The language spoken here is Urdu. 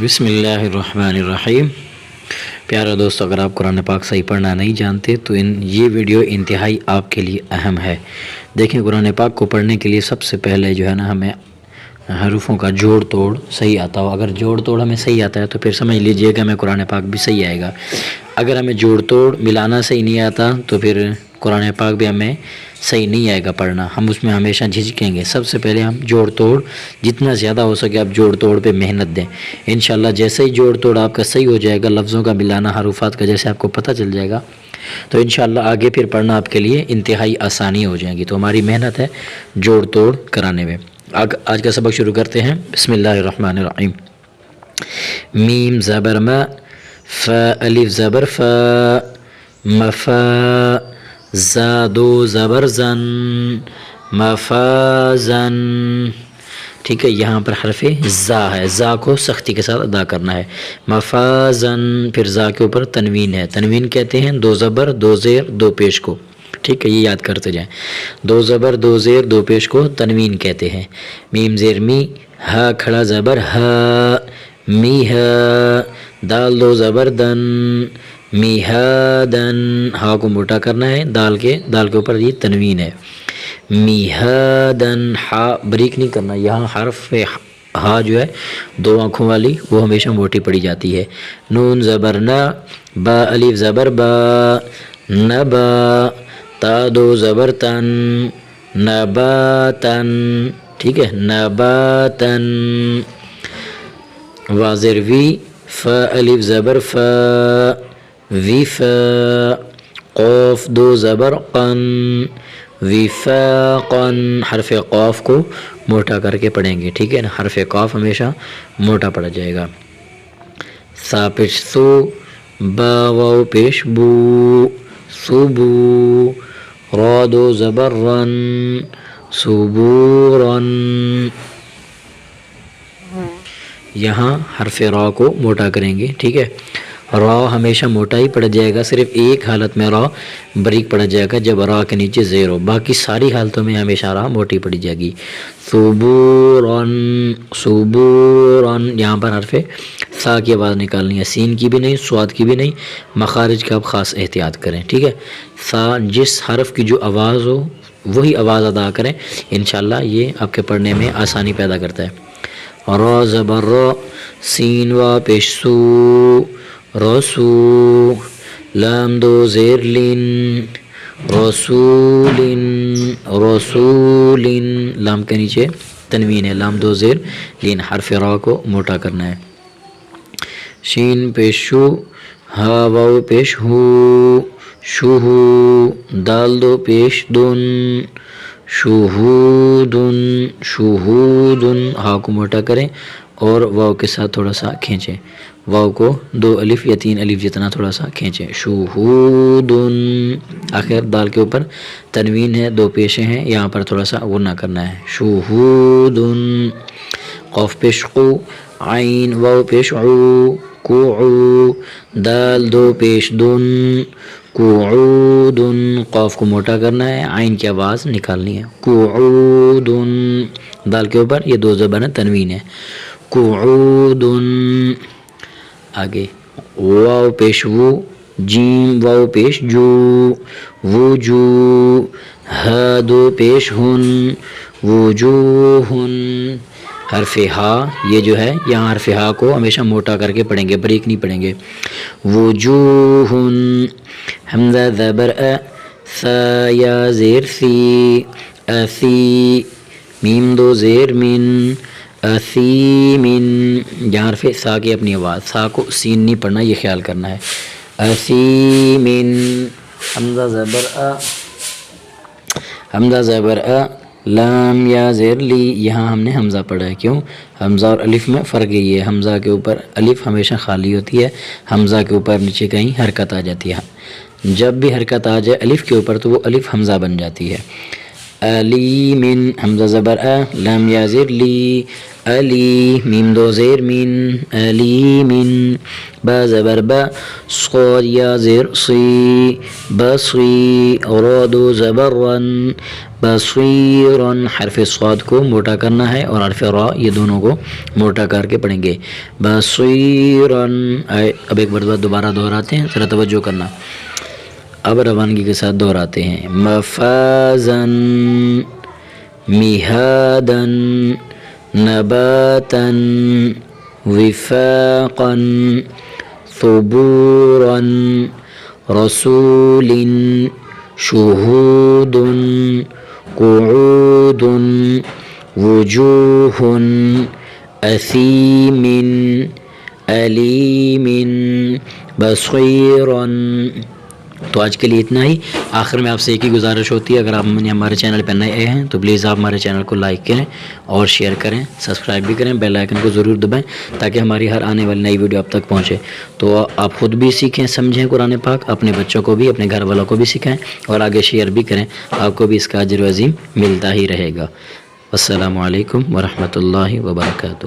بسم اللہ الرحمن الرحیم۔ پیارے دوستو، اگر آپ قرآن پاک صحیح پڑھنا نہیں جانتے تو یہ ویڈیو انتہائی آپ کے لیے اہم ہے۔ دیکھیں، قرآن پاک کو پڑھنے کے لیے سب سے پہلے جو ہے نا ہمیں حروفوں کا جوڑ توڑ صحیح آتا ہو۔ اگر جوڑ توڑ ہمیں صحیح آتا ہے تو پھر سمجھ لیجئے کہ ہمیں قرآن پاک بھی صحیح آئے گا۔ اگر ہمیں جوڑ توڑ ملانا صحیح نہیں آتا تو پھر قرآن پاک بھی ہمیں صحیح نہیں آئے گا پڑھنا، ہم اس میں ہمیشہ جھجکیں گے۔ سب سے پہلے ہم جوڑ توڑ جتنا زیادہ ہو سکے آپ جوڑ توڑ پہ محنت دیں۔ انشاءاللہ جیسے ہی جوڑ توڑ آپ کا صحیح ہو جائے گا، لفظوں کا ملانا حروفات کا جیسے آپ کو پتہ چل جائے گا تو انشاءاللہ آگے پھر پڑھنا آپ کے لیے انتہائی آسانی ہو جائے گی۔ تو ہماری محنت ہے جوڑ توڑ کرانے میں۔ آج کا سبق شروع کرتے ہیں۔ بسم اللہ الرحمن الرحیم۔ میم زبر ما، فا الف زبر فا، مفا، زادو زبر زن، مفازن۔ ٹھیک ہے، یہاں پر حرف زا ہے، زا کو سختی کے ساتھ ادا کرنا ہے۔ مفازن، پھر زا کے اوپر تنوین ہے، تنوین کہتے ہیں دو زبر دو زیر دو پیش کو۔ ٹھیک ہے، یہ یاد کرتے جائیں، دو زبر دو زیر دو پیش کو تنوین کہتے ہیں۔ میم زیر می، ہا کھڑا زبر ہا، می ہا، دال دو زبر دن، میہادن، ہا کو موٹا کرنا ہے، دال کے اوپر یہ تنوین ہے۔ میہادن، ہا بریک نہیں کرنا، یہاں حرف ہا جو ہے دو آنکھوں والی وہ ہمیشہ موٹی پڑی جاتی ہے۔ نون زبر نا، با الف زبر با، نبا، تا دو زبر تن، نباتن۔ ٹھیک ہے، نباتن۔ واضر وی، فا الف زبر فا، وفا، قوف دو زبر قن، وفاقن۔ حرف قاف کو موٹا کر کے پڑھیں گے، ٹھیک ہے نا، حرف قاف ہمیشہ موٹا پڑھا جائے گا۔ سا پیش سو، با واو پیش بو، صبو، را دو زبر رن، صبورن۔ یہاں حرف را کو موٹا کریں گے، ٹھیک ہے، را ہمیشہ موٹا ہی پڑا جائے گا، صرف ایک حالت میں را بریک پڑا جائے گا جب را کے نیچے زیر ہو، باقی ساری حالتوں میں ہمیشہ را موٹی پڑی جائے گی۔ صبورن، صبورن، یہاں پر حرف سا کی آواز نکالنی ہے، سین کی بھی نہیں، صاد کی بھی نہیں، مخارج کا آپ خاص احتیاط کریں، ٹھیک ہے۔ سا جس حرف کی جو آواز ہو وہی آواز ادا کریں، انشاءاللہ یہ آپ کے پڑھنے میں آسانی پیدا کرتا ہے۔ را زبر را، سین وا پیش سو، رسو، لام دو زیر لن، رسولن، رسولن، لام کے نیچے تنوین ہے، لام دو زیر لن، حرف را کو موٹا کرنا ہے۔ شین پیش شو، ہا واو پیش ہو، شوہو، دال دو پیش دن، شہودن، شہودن، ہا کو موٹا کریں اور واو کے ساتھ تھوڑا سا کھینچیں، واو کو دو الف یا تین الف جتنا تھوڑا سا کھینچیں، شہودن۔ آخر دال کے اوپر تنوین ہے، دو پیشیں ہیں، یہاں پر تھوڑا سا غنہ کرنا ہے، شہودن۔ قاف پیش قو، عین واو پیش عو، قوعو، دال دو پیش دن، قعودن۔ قاف کو موٹا کرنا ہے، عین کی آواز نکالنی ہے، قعودن، دال کے اوپر یہ دو زبانیں تنوین ہے، قعودن۔ آگے واو پیش وو، جیم واو پیش جو، وجو، ہا دو پیش ہن، وجوہن۔ حرف ہا یہ جو ہے یہاں حرف ہا کو ہمیشہ موٹا کر کے پڑھیں گے، بریک نہیں پڑھیں گے۔ وجوہن۔ حمزہ زبر ا، سا یا زیر سی، اسی، میم دو زیر من، اسیمن۔ یہاں حرف سا کی اپنی آواز، سا کو سین نہیں پڑھنا، یہ خیال کرنا ہے، اسیمن۔ حمزہ زبر ا، حمزہ زبر ا، لام یا زیر لی، یہاں ہم نے حمزہ پڑھا ہے، کیوں؟ حمزہ اور الف میں فرق یہ ہے، حمزہ کے اوپر الف ہمیشہ خالی ہوتی ہے، حمزہ کے اوپر نیچے کہیں حرکت آ جاتی ہے، جب بھی حرکت آ جائے الف کے اوپر تو وہ الف حمزہ بن جاتی ہے۔ علیمن، حمزہ زبر ا، لام یا زیر لی، علی، میم دو زیر من، علیمن۔ با زبر با، صاد یا زیر سی، بصری، را دو زبر رن، بصیرا حرف صاد کو موٹا کرنا ہے اور حرف را یہ دونوں کو موٹا کر کے پڑھیں گے بصیرا. اب ایک مرتبہ دوبارہ دہراتے ہیں, ذرا توجہ کرنا. اب روانگی کے ساتھ دہراتے ہیں مفازا مہادا نباتا وفاقا ثبورا رسول شهود قعود وجوه أثيم أليم بصيرا. تو آج کے لیے اتنا ہی. آخر میں آپ سے ایک ہی گزارش ہوتی ہے, اگر آپ ہمارے چینل پہ نئے ہیں تو پلیز آپ ہمارے چینل کو لائک کریں اور شیئر کریں, سبسکرائب بھی کریں, بیل آئیکن کو ضرور دبائیں تاکہ ہماری ہر آنے والی نئی ویڈیو آپ تک پہنچے. تو آپ خود بھی سیکھیں, سمجھیں قرآن پاک, اپنے بچوں کو بھی, اپنے گھر والوں کو بھی سکھائیں اور آگے شیئر بھی کریں. آپ کو بھی اس کا اجر عظیم ملتا ہی رہے گا. السلام علیکم ورحمۃ اللہ وبرکاتہ.